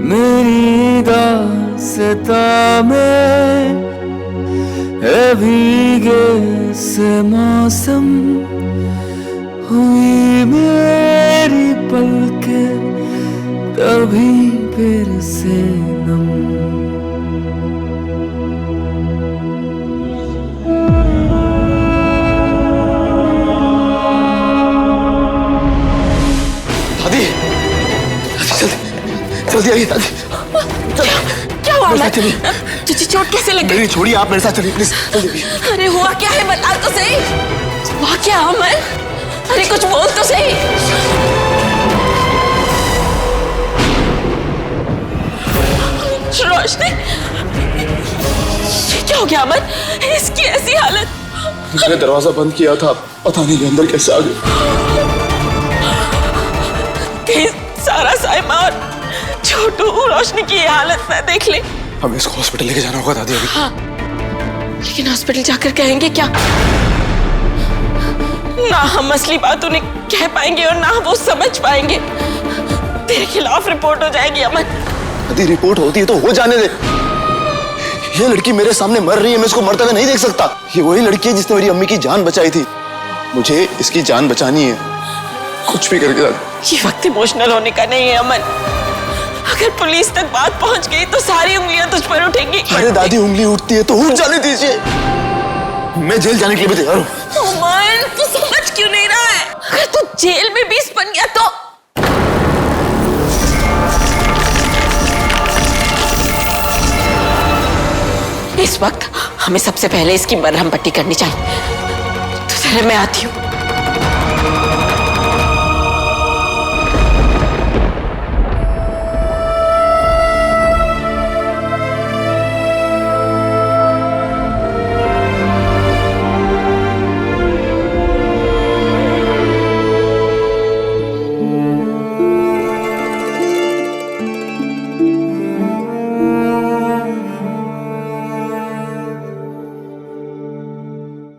मेरी दास्तां में है भीगे से मौसम, हुई मेरी पलकें तभी फिर से नम। दादी, जल्दी आइए दादी। क्या हुआ? मेरे साथ चलिए। चोट कैसे लगी? मेरी छोड़िए, आप मेरे साथ चलिए प्लीज, जल्दी। अरे हुआ क्या है, बता तो सही। हुआ क्या अमन? अरे कुछ बोल तो सही। रोशनी, क्या हो गया अमन? इसकी ऐसी हालत। मैंने दरवाजा बंद किया था, पता नहीं अंदर कैसे आ गए। कहीं सारा साइमा और छोटू रोशनी की ये हालत ना देख ले। हमें इसको हॉस्पिटल लेके जाना होगा दादी अभी। हाँ, लेकिन हॉस्पिटल जाकर कहेंगे क्या? ना हम असली बात उन्हें कह पाएंगे और ना वो समझ पाएंगे। तेरे खिलाफ रिपोर्ट हो जाएगी अमन। दादी रिपोर्ट होती है तो हो जाने दे। ये लड़की मेरे सामने मर रही है, मैं इसको मरते हुए नहीं देख सकता। ये वही लड़की है जिसने मेरी अम्मी की जान बचाई थी। मुझे इसकी जान बचानी है, कुछ भी करके दादी। ये वक्त इमोशनल होने का नहीं है अमन। अगर पुलिस तक बात पहुंच गई तो सारी उंगलियां तुझ पर उठेंगी। अरे दादी उंगली उठती है तो उठ जाने दीजिए। मैं जेल जाने के लिए भी तैयार हूँ। अमन तू समझ क्यों नहीं रहा है? अगर तू जेल में 20 बन गया तो इस वक्त हमें सबसे पहले इसकी मरहम पट्टी करनी चाहिए। तो चले मैं आती हूँ।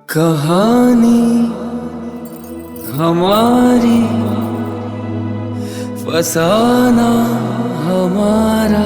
कहानी हमारी, फसाना हमारा,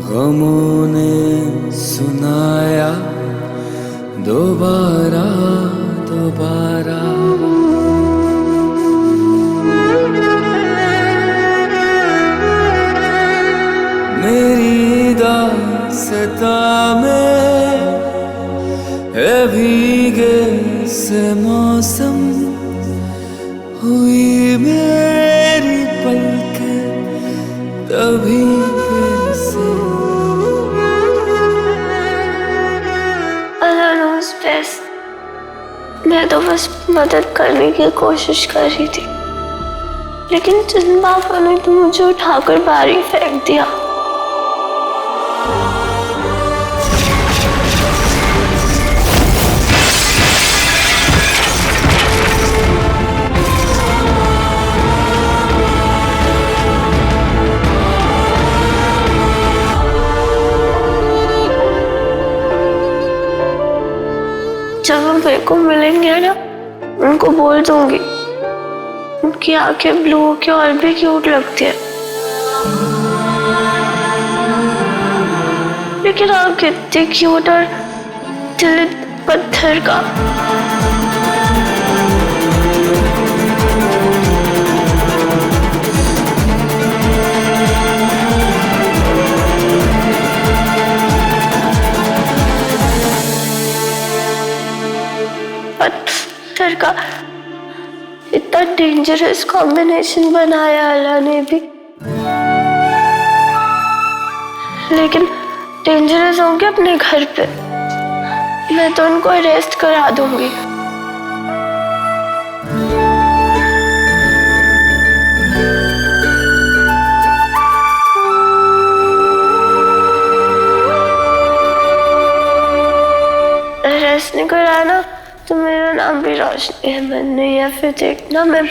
गमों ने सुनाया दोबारा दोबारा। मेरी दास्तां में है भीगे से मौसम, हुई मेरी पलकें तभी फिर से। अल्लाह knows best। मैं तो बस मदद करने की कोशिश कर रही थी, लेकिन चंद बाबा ने तो मुझे उठाकर बाहर ही फेंक दिया। जब वो मेरे को मिलेंगे ना, उनको बोल दूंगी। उनकी आंखें ब्लू के और भी क्यूट लगती है, लेकिन आप कितने क्यूट और दिल पत्थर का। पत्थर का इतना डेंजरस कॉम्बिनेशन बनाया अल्लाह ने भी, लेकिन डेंजरस होंगे अपने घर पे। मैं तो उनको अरेस्ट करा दूंगी। अरेस्ट नहीं कराना तो मेरा नाम भी रोशनी अहमद नहीं है, फिर देखना मैं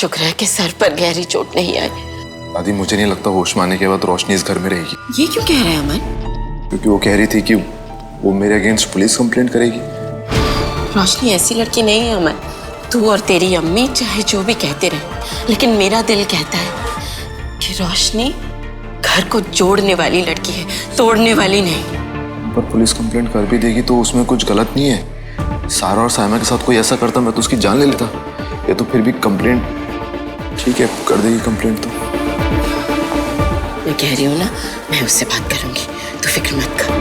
शुक्र है कि सर पर गहरी चोट नहीं आई। दादी मुझे नहीं लगता होश में आने के बाद रोशनी इस घर में रहेगी। ये क्यों कह रहे हैं अमन? क्योंकि वो कह रही थी कि वो मेरे अगेंस्ट पुलिस कंप्लेंट करेगी। रोशनी ऐसी लड़की नहीं है अमन। तू और तेरी अम्मी चाहे जो भी कहते रहे, लेकिन मेरा दिल कहता है कि रोशनी घर को जोड़ने वाली लड़की है, तोड़ने वाली नहीं। पर पुलिस कंप्लेंट कर भी देगी तो उसमें कुछ गलत नहीं है। सारा और साइमा के साथ कोई ऐसा करता मैं तो उसकी जान ले लेता। ये तो फिर भी कंप्लेंट ठीक है, कर देगी कंप्लेंट तो। मैं कह रही हूँ ना, मैं उससे बात करूंगी, तू फिक्र मत कर।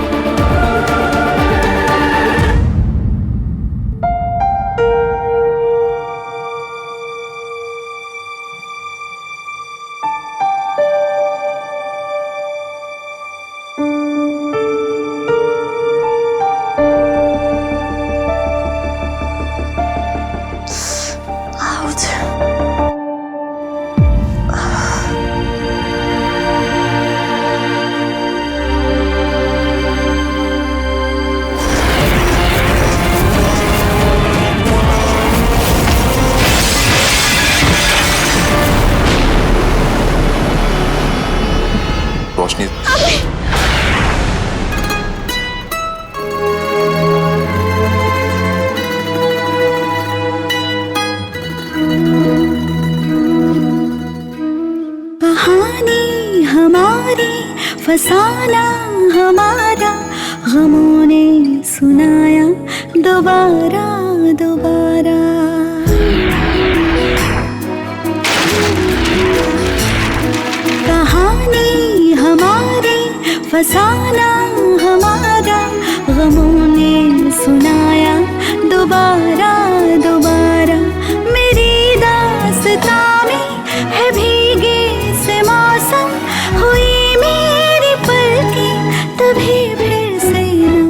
रोशनी कहानी हमारी, फसाना हमारा, गमों ने सुनाया दोबारा दोबारा। कहानी हमारी, फसाना हमारा, गमों ने सुनाया दोबारा दोबारा। मेरी दास्तां में है भीगे से मौसम, हुई मेरी पलकें तभी फिर से नम।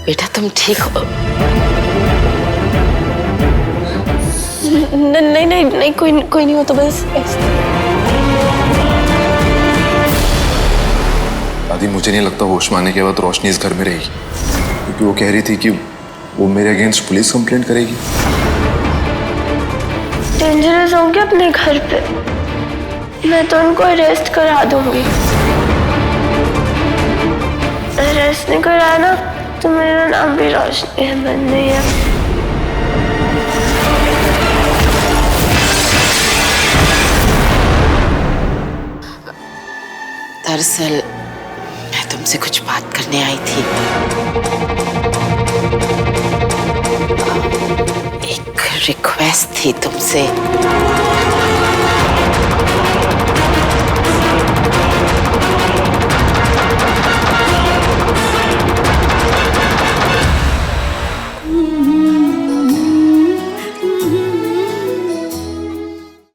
बेटा तुम ठीक हो? नहीं नहीं नहीं, कोई नहीं हो तो बस दादी मुझे नहीं लगता होश में आने के बाद रोशनी इस घर में रहेगी। क्योंकि वो कह रही थी कि वो मेरे अगेंस्ट पुलिस कंप्लेंट करेगी। डेंजरस होंगे अपने घर पे, मैं तो उनको अरेस्ट करा दूंगी। अरेस्ट नहीं कराया ना तो मेरा नाम भी रोशनी अहमद नहीं है। दरअसल मैं तुमसे कुछ बात करने आई थी। एक रिक्वेस्ट थी तुमसे।